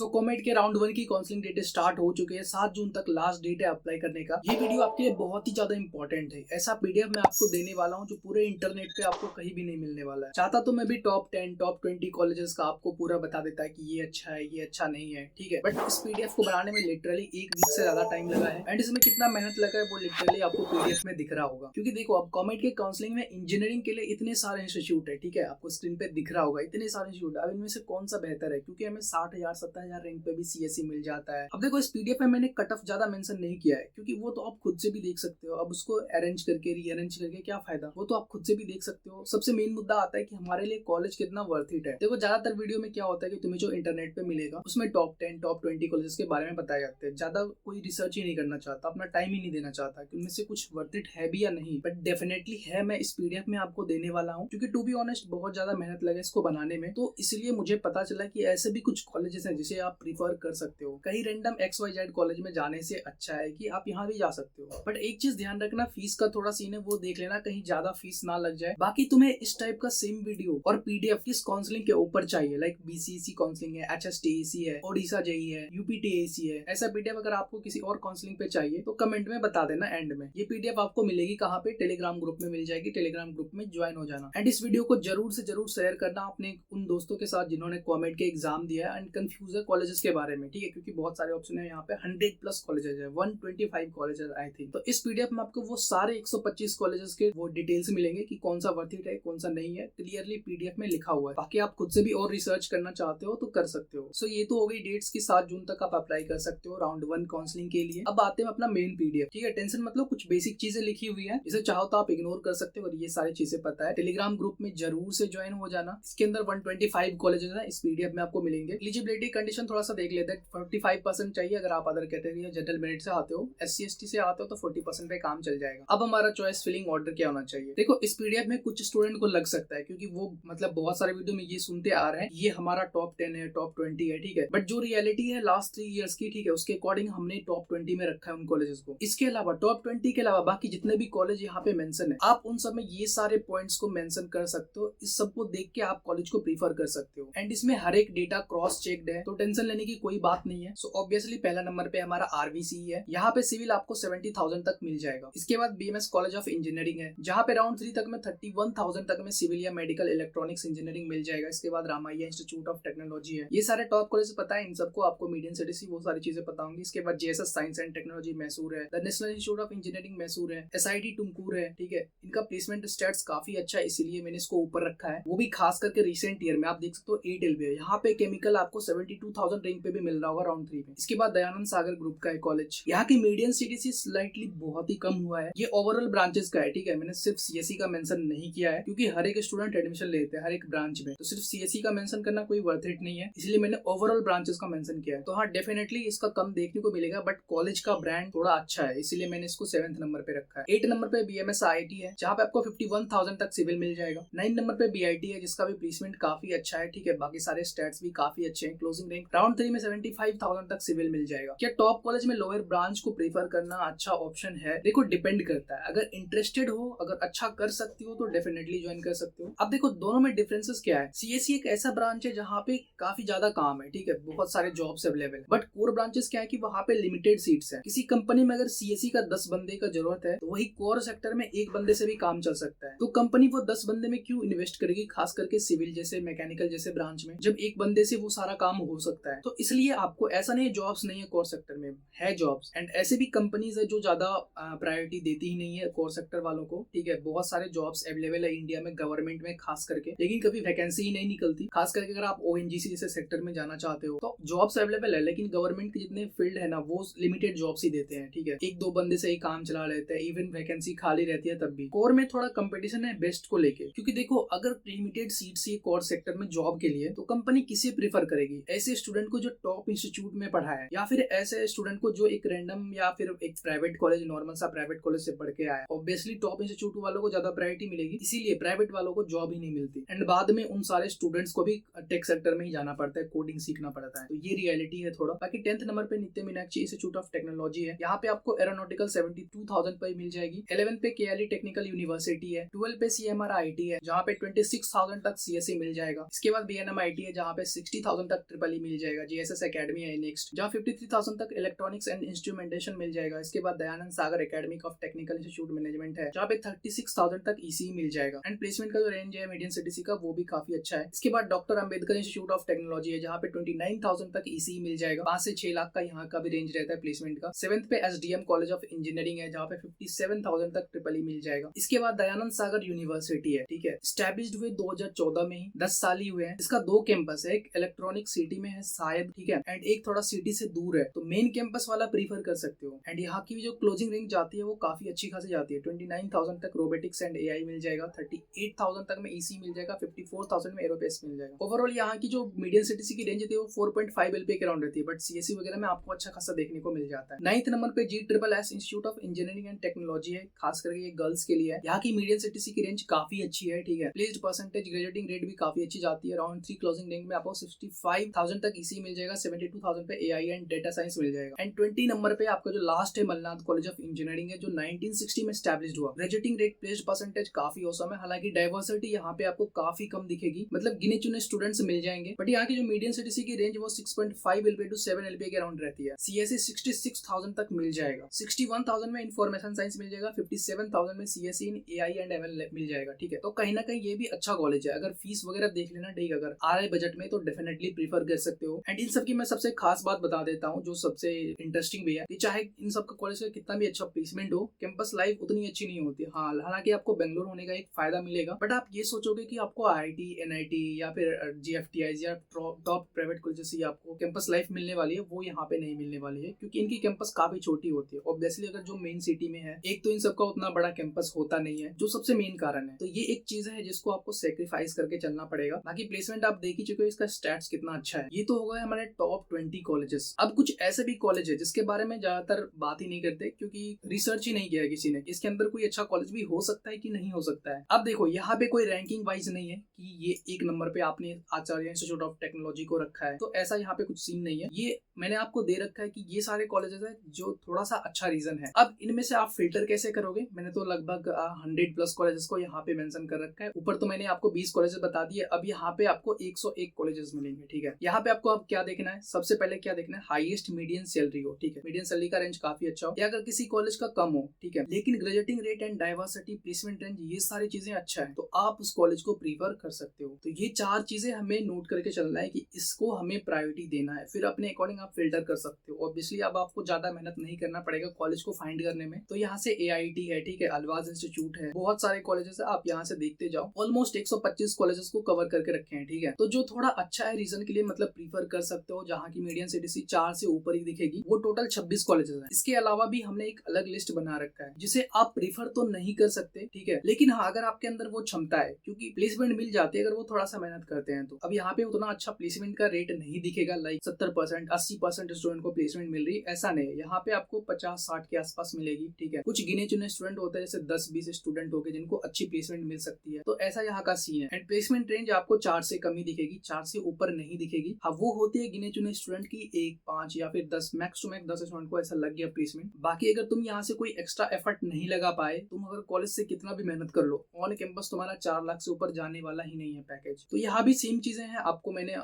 सो कॉमेड के राउंड 1 की counselling date start हो चुके हैं। 7 जून तक लास्ट डेट है अप्लाई करने का। ये वीडियो आपके लिए बहुत ही ज्यादा इंपॉर्टेंट है। ऐसा पीडीएफ मैं आपको देने वाला हूँ जो पूरे इंटरनेट पे आपको कहीं भी नहीं मिलने वाला है। चाहता तो मैं भी टॉप 10 टॉप 20 कॉलेजेस का आपको पूरा बता देता है कि ये अच्छा है, ये अच्छा नहीं है, ठीक है। बट इस पीडीएफ को बनाने में लिटरली 1 वीक से ज्यादा टाइम लगा है एंड इसमें कितना मेहनत लगा है वो लिटरली आपको पीडीएफ में दिख रहा होगा। क्योंकि देखो, अब कॉमेड के काउंसलिंग में इंजीनियरिंग के लिए इतने सारे इंस्टीट्यूट है, ठीक है, आपको स्क्रीन पे दिख रहा होगा इतने सारे इंस्टीट्यूट। अब इनमें से कौन सा बेहतर है, क्योंकि हमें 60,000 70,000 रैंक पे भी सीएससी मिल जाता है। अब देखो, इस पीडीएफ में मैंने कट ऑफ ज्यादा मेंशन नहीं किया है क्योंकि वो तो आप खुद से भी देख सकते हो। अब उसको अरेंज करके रीअरेंज करके क्या फायदा, वो तो आप खुद से भी देख सकते हो। सबसे मेन मुद्दा आता है कि हमारे लिए कॉलेज कितना वर्थ इट है। देखो, ज्यादातर वीडियो में क्या होता है कि तुम्हें जो इंटरनेट पे मिलेगा उसमें टॉप 10 टॉप 20 कॉलेजेस के बारे में बताए जाते हैं। ज्यादा कोई रिसर्च ही नहीं करना चाहता, अपना टाइम ही नहीं देना चाहता कि उनमें से कुछ वर्थ इट है भी या नहीं। बट डेफिनेटली है, मैं इस पीडीएफ में आपको देने वाला हूँ क्योंकि टू बी ऑनेस्ट बहुत ज्यादा मेहनत लगे इसको बनाने में। तो इसलिए मुझे पता चला कि ऐसे भी कुछ कॉलेजेस हैं जिसे आप प्रीफर कर सकते हो। कहीं रैंडम XYZ कॉलेज में जाने से अच्छा है कि आप यहाँ भी जा सकते हो। बट एक चीज ध्यान रखना, फीस का थोड़ा सीन है, वो देख लेना कहीं ज्यादा फीस ना लग जाए। बाकी तुम्हें इस टाइप का सेम वीडियो और पीडीएफ किस काउंसलिंग के ऊपर चाहिए, लाइक बीसीसी काउंसलिंग है, HSTEC है, ओडिशा जेई है, UPTAC है, ऐसा पीडीएफ अगर आपको किसी और काउंसलिंग पे चाहिए तो कमेंट में बता देना एंड में। ये पीडीएफ आपको मिलेगी कहाँ पे, टेलीग्राम ग्रुप में मिल जाएगी। टेलीग्राम ग्रुप में ज्वाइन हो जाना एंड इस वीडियो को जरूर से जरूर शेयर करना अपने उन दोस्तों के साथ जिन्होंने कॉमेड के एग्जाम दिया है एंड कंफ्यूज है कॉलेजेस के बारे में, ठीक है, क्योंकि बहुत सारे ऑप्शन है यहाँ पे। 100+ कॉलेजेस है, 125 कॉलेजेस आई थिंक। तो इस पीडीएफ में आपको वो सारे 125 कॉलेजेस के वो डिटेल्स मिलेंगे कि कौन सा वर्थ इट है, कौन सा नहीं है, क्लियरली पीडीएफ में लिखा हुआ है। बाकी आप खुद से भी और रिसर्च करना चाहते हो तो कर सकते हो। सो ये तो हो गई डेट्स की। 7 जून तक आप अप्लाई कर सकते हो राउंड 1 काउंसलिंग के लिए। अब आते हैं अपना मेन पीडीएफ, ठीक है। टेंशन मतलब कुछ बेसिक चीजें लिखी हुई है, इसे चाहो तो आप इग्नोर कर सकते हो और ये सारी चीजें पता है। टेलीग्राम ग्रुप में जरूर से ज्वाइन हो जाना। इसके अंदर 125 कॉलेजेस है, इस पीडीएफ में आपको मिलेंगे। एलिजिबिलिटी कंडीशन थोड़ा सा देख लेते हैं। 45% चाहिए अगर आप अदर कैटेगरी या जनरल मेरिट से आते हो। SC ST से आते हो तो 40% पे काम चल जाएगा। अब हमारा चॉइस फिलिंग ऑर्डर क्या होना चाहिए। देखो, इस पीडीएफ में कुछ स्टूडेंट को लग सकता है क्योंकि वो मतलब बहुत सारे वीडियो में ये सुनते आ रहे हैं ये हमारा टॉप 10 है, टॉप 20 है, ठीक है। बट जो रियलिटी है लास्ट 3 इयर्स की, ठीक है, उसके अकॉर्डिंग हमने टॉप 20 में रखा है उन कॉलेजेस को। इसके अलावा टॉप 20 के अलावा बाकी जितने भी कॉलेज यहाँ पे मेंशन है, आप उन सब में ये सारे पॉइंट्स को मेंशन कर सकते हो। इस सब को देख के आप कॉलेज को प्रीफर कर सकते हो एंड इसमें हर एक डेटा क्रॉस चेक्ड है, तो टेंशन लेने की कोई बात नहीं है। सो ऑब्वियसली पहला नंबर पे हमारा RVCE है। यहाँ पे सिविल आपको 70,000 तक मिल जाएगा। इसके बाद BMS कॉलेज ऑफ इंजीनियरिंग है जहाँ पे राउंड 3 तक में 31,000 तक में सिविल या मेडिकल इलेक्ट्रॉनिक्स इंजीनियरिंग मिल जाएगा। इसके बाद रामाया इंस्टीट्यूट ऑफ टेक्नोलॉजी है। ये सारे टॉप कॉलेज पता है इन सबको, आपको मीडियम सिटीज वो सारी चीजें पता होंगी। इसके बाद JSS science and technology Mysore है, the national institute of engineering Mysore है, SIT टुमकुर है, ठीक है। इनका प्लेसमेंट स्टेट्स काफी अच्छा है इसीलिए मैंने इसको ऊपर रखा है। वो भी खास करके रिसेंट ईयर में आप देख सकते हो 8LB है। यहाँ पे केमिकल आपको 72,000 रैंक पे भी मिल रहा होगा राउंड 3 में। इसके बाद दयानंद सागर ग्रुप का है कॉलेज। यहाँ की मीडियम सिटी से स्लाइटली बहुत ही कम हुआ है। ये ओवरऑल ब्रांचेस का है, ठीक है। मैंने सिर्फ CSE का मेंशन नहीं किया है क्योंकि हर एक स्टूडेंट एडमिशन लेते हैं हर एक ब्रांच में, तो सिर्फ CSE का मेंशन करना कोई वर्थ इट नहीं है, इसलिए मैंने ओवरऑल ब्रांचेस का मेंशन किया है। तो हाँ, डेफिनेटली इसका कम देखने को मिलेगा बट कॉलेज का ब्रांड थोड़ा अच्छा है इसलिए मैंने इसको 7th नंबर पे रखा है। 8 नंबर पे BMS IIT है जहाँ पे आपको 51,000 तक सिविल मिल जाएगा। 9 नंबर पे BIT है जिसका भी प्लेसमेंट काफी अच्छा है, ठीक है। बाकी सारे स्टैट्स भी काफी अच्छे हैं। क्लोजिंग रैंक राउंड 3 में 75,000 तक सिविल मिल जाएगा। क्या टॉप कॉलेज में लोअर ब्रांच को प्रीफर करना अच्छा ऑप्शन है? देखो, डिपेंड करता है। अगर इंटरेस्टेड हो, अगर अच्छा कर सकती हो तो डेफिनेटली ज्वाइन कर सकते हो। अब देखो, दोनों में डिफरेंसेस क्या है। CSE एक ऐसा ब्रांच है जहाँ पे काफी ज्यादा काम है, ठीक है, बहुत सारे jobs available. But core branches क्या है कि वहाँ पे लिमिटेड सीट्स है। किसी कंपनी में अगर CSE का 10 बंदे का जरूरत है तो वही कोर सेक्टर में एक बंदे से भी काम चल सकता है। तो कंपनी वो 10 बंदे में क्यों इन्वेस्ट करेगी, खास करके सिविल जैसे मैकेनिकल जैसे ब्रांच में, जब एक बंदे से वो सारा काम हो सकता है। तो इसलिए आपको ऐसा नहीं है जॉब्स नहीं है कोर सेक्टर में, है जॉब्स। एंड ऐसे भी कंपनीज है जो ज्यादा प्रायोरिटी देती ही नहीं है कोर सेक्टर वालों को, ठीक है। बहुत सारे जॉब्स अवेलेबल है इंडिया में गवर्नमेंट में खास करके, लेकिन कभी वैकेंसी ही नहीं निकलती। खास करके अगर आप ONGC जैसे सेक्टर में जाना चाहते हो तो जॉब्स अवेलेबल है, लेकिन गवर्नमेंट के जितने फील्ड है ना वो लिमिटेड जॉब्स ही देते हैं, ठीक है। 1-2 बंदे से ही काम चला लेते हैं, इवन वैकेंसी खाली रहती है तब भी। कोर में थोड़ा कंपटीशन है बेस्ट को लेके, क्योंकि देखो अगर लिमिटेड सीट्स ही कोर सेक्टर में जॉब के लिए तो कंपनी किसे प्रेफर करेगी, ऐसे स्टूडेंट को जो टॉप इंस्टीट्यूट में पढ़ा है या फिर ऐसे स्टूडेंट को जो एक रैंडम या फिर एक प्राइवेट कॉलेज, नॉर्मल सा प्राइवेट कॉलेज से पढ़ के आया। ऑब्वियसली टॉप इंस्टीट्यूट वालों को ज्यादा प्रायोरिटी मिलेगी, इसीलिए प्राइवेट वालों को जॉब ही नहीं मिलती एंड बाद में उन सारे स्टूडेंट्स को भी टेक सेक्टर में ही जाना पड़ता है, कोडिंग सीखना पड़ता है। तो ये रियलिटी है थोड़ा। बाकी 10th नंबर पे नित्य मीनाक्षी इंस्टीट्यूट ऑफ टेक्नोलॉजी है। यहाँ पे आपको एरोनॉटिकल 72,000 पे मिल जाएगी। 11 पे KLE टेक्निकल यूनिवर्सिटी है। 12 पे CMR IT है जहाँ पे 26,000 तक CSE मिल जाएगा। इसके बाद BNM IT है जहाँ पे 60,000 तक ट्रिपल ई मिल जाएगा, GSS एकेडमी है नेक्स्ट, जहाँ 53,000 तक इलेक्ट्रॉनिक्स एंड इंस्ट्रूमेंटेशन मिल जाएगा। इसके बाद Dayanand Sagar academy of technical institute management है, जहाँ पे 36,000 तक ECE मिल जाएगा। एंड प्लेसमेंट का जो रेंज है मीडियम CTC का वो भी काफी अच्छा है। इसके बाद doctor Ambedkar institute of technology है, जहाँ पे 29,000 तक ECE मिल जाएगा। 5 से 6 लाख का यहाँ का भी रेंज रहता है प्लेसमेंट का। 7th पे SDM कॉलेज ऑफ इंजीनियरिंग है, जहाँ पे 57,000 तक EEE मिल जाएगा। इसके बाद दयानंद सागर यूनिवर्सिटी है, ठीक है, स्टैब्लिश्ड हुए 2014 में ही, 10 साल ही हुए हैं। इसका 2 कैंपस है, एक इलेक्ट्रॉनिक सिटी में है शायद, ठीक है, एंड एक थोड़ा सिटी से दूर है, तो मेन कैंपस वाला प्रीफर कर सकते हो। एंड यहाँ की जो क्लोजिंग रेंज जाती है वो काफी अच्छी खासी जाती है। 29,000 तक रोबोटिक्स एंड AI मिल जाएगा, 38,000 तक में EC मिल जाएगा, 54,000 में एरोस्पेस मिल जाएगा। ओवरऑल यहाँ की जो मीडियम CTC की रेंज होती है वो 4.5 LPA के अराउंड रहती है, बट CSE वगैरह में आपको अच्छा खासा देखने को मिल जाता है। 9th नंबर पे GSS institute of engineering and technology है, खास करके ये गर्ल्स के लिए है। यहाँ की मीडियम CTC की रेंज काफी अच्छी है, ठीक है, प्लेस्ड परसेंटेज ग्रेजुएटिंग रेट भी काफी अच्छी जाती है। अराउंड 3 क्लोजिंग रैंक में आपको 65,000 तक EC मिल जाएगा, 72,000 पे AI एंड डेटा साइंस मिल जाएगा। एंड 20 नंबर पे आपका जो लास्ट है मलनाथ कॉलेज ऑफ इंजीनियरिंग है, जो 1960 में स्टैब्लिश्ड हुआ। ग्रेजुएटिंग रेट प्लेस्ड परसेंटेज काफी औसम है, हालांकि डाइवर्सिटी यहाँ पे आपको काफी कम दिखेगी, मतलब गिने चुने स्टूडेंट्स मिल जाएंगे। बट यहाँ की जो मीडियम CTC की रेंज वो 6.5 LPA टू 7 LPA के अराउंड रहती है। CSE 66,000 तक मिल जाएगा, 61,000 में इंफॉर्मेशन साइंस मिल जाएगा, 57,000 में CSE in AI and ML मिल जाएगा, ठीक है। तो कहीं ना कहीं ये भी अच्छा कॉलेज है। अगर फीस वगैरह देख लेना, ठीक, अगर आ रहे बजट में तो डेफिनेटली प्रीफर कर सकते हो। एंड इन सब की मैं सबसे खास बात बता देता हूँ जो सबसे इंटरेस्टिंग भी है, कि चाहे इन सब का कॉलेज का कितना भी अच्छा प्लेसमेंट हो, कैंपस लाइफ उतनी अच्छी नहीं होती। हाँ, हालांकि आपको बेंगलोर होने का एक फायदा मिलेगा, बट आप ये सोचोगे कि आपको IIT, NIT या फिर GFTIs या टॉप प्राइवेट कॉलेज से आपको कैंपस लाइफ मिलने वाली है, वो यहाँ पे नहीं मिलने वाली है, क्योंकि इनकी कैंपस काफी छोटी होती है। ऑब्वियसली अगर जो मेन सिटी में है, एक तो इन सबका उतना बड़ा कैंपस होता नहीं है, जो सबसे मेन कारण है। तो ये एक चीज है जिसको आपको सेक्रीफाइस करके चलना पड़ेगा। बाकी प्लेसमेंट आप देख ही चुके हो, इसका स्टैट्स कितना अच्छा है। ये तो हो गए हमारे टॉप 20 कॉलेजेस। अब कुछ ऐसे भी कॉलेज है जिसके बारे में ज्यादातर बात ही नहीं करते, क्योंकि रिसर्च ही नहीं किया किसी ने, इसके अंदर कोई अच्छा कॉलेज भी हो सकता है कि नहीं हो सकता है। अब देखो, यहाँ पे कोई रैंकिंग वाइज नहीं है कि ये 1 नंबर पे आपने आचार्य इंस्टीट्यूट ऑफ टेक्नोलॉजी को रखा है, तो ऐसा यहाँ पे कुछ सीन नहीं है। ये मैंने आपको दे रखा है कि ये सारे कॉलेजेस है जो थोड़ा सा अच्छा रीजन है। अब इनमें से आप फिल्टर कैसे करोगे? मैंने तो लगभग 100+ कॉलेजेस को यहाँ पे मेंशन कर रखा है। ऊपर तो मैंने आपको 20 कॉलेजेस बता दिए, अब यहाँ पे आपको 101 कॉलेजेस मिलेंगे, ठीक है। यहाँ पे आपको अब क्या देखना है, सबसे पहले क्या देखना है, हाईएस्ट मीडियन सैलरी हो, ठीक है, मीडियन सैलरी का रेंज काफी अच्छा हो, या अगर किसी कॉलेज का कम हो, ठीक है, लेकिन graduating rate and diversity, placement range, ये सारी चीजें अच्छा है, तो आप उस कॉलेज को प्रीफर कर सकते हो। तो ये 4 चीजें हमें नोट करके चलना है कि इसको हमें प्रायोरिटी देना है, फिर अपने अकॉर्डिंग आप फिल्टर कर सकते हो। ऑब्वियसली अब आपको ज्यादा मेहनत नहीं करना पड़ेगा कॉलेज को फाइंड करने में। तो यहाँ से AIT है, ठीक है, अलवाज इंस्टीट्यूट है, बहुत सारे कॉलेजेस है, आप यहाँ से देखते जाओ। ऑलमोस्ट 125 कॉलेजेस को कवर करके रखे हैं, ठीक है। तो जो थोड़ा अच्छा है रीजन के लिए मतलब प्रीफर कर सकते हो, जहाँ की मीडियम CTC 4 से ऊपर ही दिखेगी, वो टोटल 26 कॉलेजेस है। इसके अलावा भी हमने एक अलग लिस्ट बना रखा है जिसे आप प्रीफर तो नहीं कर सकते, ठीक है, लेकिन हाँ, अगर आपके अंदर वो क्षमता है, क्योंकि प्लेसमेंट मिल जाती है अगर वो थोड़ा सा मेहनत करते हैं। तो अब यहाँ पे उतना अच्छा प्लेसमेंट का रेट नहीं दिखेगा, लाइक 70%, 80% स्टूडेंट को प्लेसमेंट मिल रही है, ऐसा नहीं है। यहाँ पे आपको 50-60 के आसपास मिलेगी, ठीक है। कुछ गिने चुने स्टूडेंट होते हैं, जैसे 10-20 स्टूडेंट हो गए जिनको अच्छी प्लेसमेंट मिल सकती है, तो ऐसा यहाँ का सीन है। एंड प्लेसमेंट रेंज आपको 4 से कम ही दिखेगी, 4 से ऊपर नहीं दिखेगी। हाँ, वो होती है गिने चुने स्टूडेंट की 1, 5 या फिर 10, मैक्स टू मैक्स 10 स्टूडेंट को ऐसा लग गया प्लेसमेंट। बाकी अगर तुम यहाँ से कोई एक्स्ट्रा एफर्ट नहीं लगा पाए, तुम अगर कॉलेज से कितना भी मेहनत कर लो, ऑन कैंपस तुम्हारा 4 लाख से ऊपर जाने वाला ही नहीं है पैकेज। तो यहाँ भी सेम चीजें हैं, आपको मैंने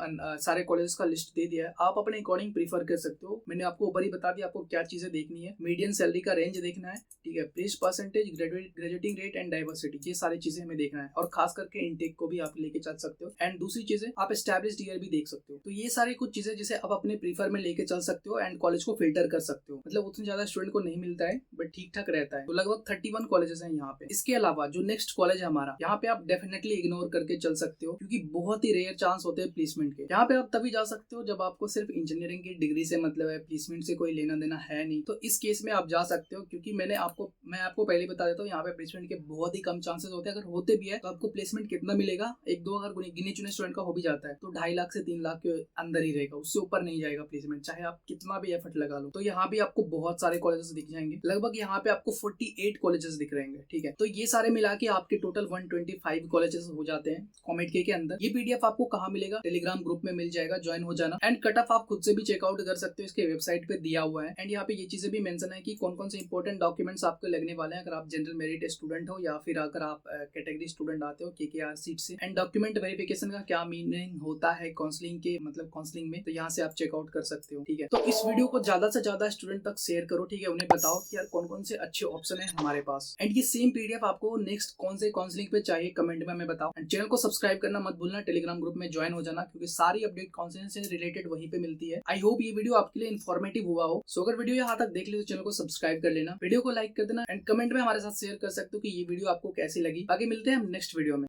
सारे कॉलेज का लिस्ट दे दिया है, आप अपने अकॉर्डिंग प्रीफर कर सकते हो। मैंने आपको ऊपर ही बता दिया आपको क्या चीजें देखनी है, मीडियन सैलरी का रेंज देखना है, ठीक है, placed percentage, graduating rate and diversity, ये सारी चीजें हमें देखना है, और खास करके इनटेक को भी आप लेके चल सकते हो। एंड दूसरी चीजें आप एस्टैब्लिश्ड ईयर भी देख सकते हो। तो ये सारी कुछ चीजें जिसे आप अपने प्रीफर में लेके चल सकते हो एंड कॉलेज को फिल्टर कर सकते हो। मतलब उतने ज्यादा स्टूडेंट को नहीं मिलता है, बट ठीक ठाक रहता है। तो लगभग 31 कॉलेजेस हैं यहाँ पे। इसके अलावा जो नेक्स्ट कॉलेज है हमारा, यहाँ पे आप डेफिनेटली इग्नोर करके चल सकते हो, क्योंकि बहुत ही रेयर चांस होते हैं प्लेसमेंट के। यहाँ पे आप तभी जा सकते हो जब आपको सिर्फ इंजीनियरिंग की डिग्री से मतलब है, प्लेसमेंट से कोई लेना देना है नहीं, तो इस केस में आप जा सकते हो। क्योंकि मैं आपको पहले बता देता हूँ, यहाँ पे प्लेसमेंट के बहुत ही कम चांसेस होते हैं। अगर होते भी है तो आपको प्लेसमेंट कितना मिलेगा, 1-2 अगर गिने चुने स्टूडेंट का हो भी जाता है तो 2.5 लाख से 3 लाख के अंदर ही रहेगा, उससे ऊपर नहीं जाएगा प्लेसमेंट, चाहे आप कितना भी एफर्ट लगा लो। तो यहाँ भी आपको बहुत सारे कॉलेजेस दिख जाएंगे, लगभग यहाँ पे आपको 48 कॉलेजेस दिख रहेंगे, ठीक है। तो ये सारे मिला के आपके टोटल 125 कॉलेजेस हो जाते हैं कॉमेट के अंदर। ये PDF आपको कहाँ मिलेगा? टेलीग्राम ग्रुप में मिल जाएगा, ज्वाइन हो जाना। एंड कट ऑफ आप खुद से भी चेकआउट कर सकते हो, इसके वेबसाइट पे दिया हुआ है। एंड यहाँ पे ये चीजें भी मेंशन है कि कौन कौन से इंपॉर्टेंट डॉक्यूमेंट्स आपको लगने वाले हैं, अगर आप जनरल मेरिट स्टूडेंट हो या फिर अगर आप कैटेगरी स्टूडेंट आते हो KKR सीट से। एंड डॉक्यूमेंट वेरिफिकेशन का क्या मीनिंग होता है, काउंसलिंग के मतलब काउंसलिंग में, तो यहाँ से आप चेकआउट कर सकते हो। ठीक है, तो इस वीडियो को ज्यादा से ज्यादा स्टूडेंट तक शेयर करो। ठीक है, उन्हें बताओ कि यार कौन कौन से अच्छे ऑप्शन है हमारे पास। एंड ये सेम पीडीएफ आपको नेक्स्ट कौन से काउंसलिंग पे चाहिए कमेंट में हमें बताओ। एंड चैनल को सब्सक्राइब करना मत भूलना, टेलीग्राम ग्रुप में ज्वाइन हो जाना, क्योंकि सारी अपडेट काउंसलिंग से रिलेटेड वहीं पे मिलती है। आई होप ये वीडियो आपके लिए इन्फॉर्मेटिव हुआ हो। सो अगर वीडियो यहाँ तक देख ली तो चैनल को सब्सक्राइब कर लेना, वीडियो को लाइक कर देना एंड कमेंट में हमारे साथ शेयर कर सकते हो कि ये वीडियो आपको कैसी लगी। आगे मिलते हैं हम नेक्स्ट वीडियो में।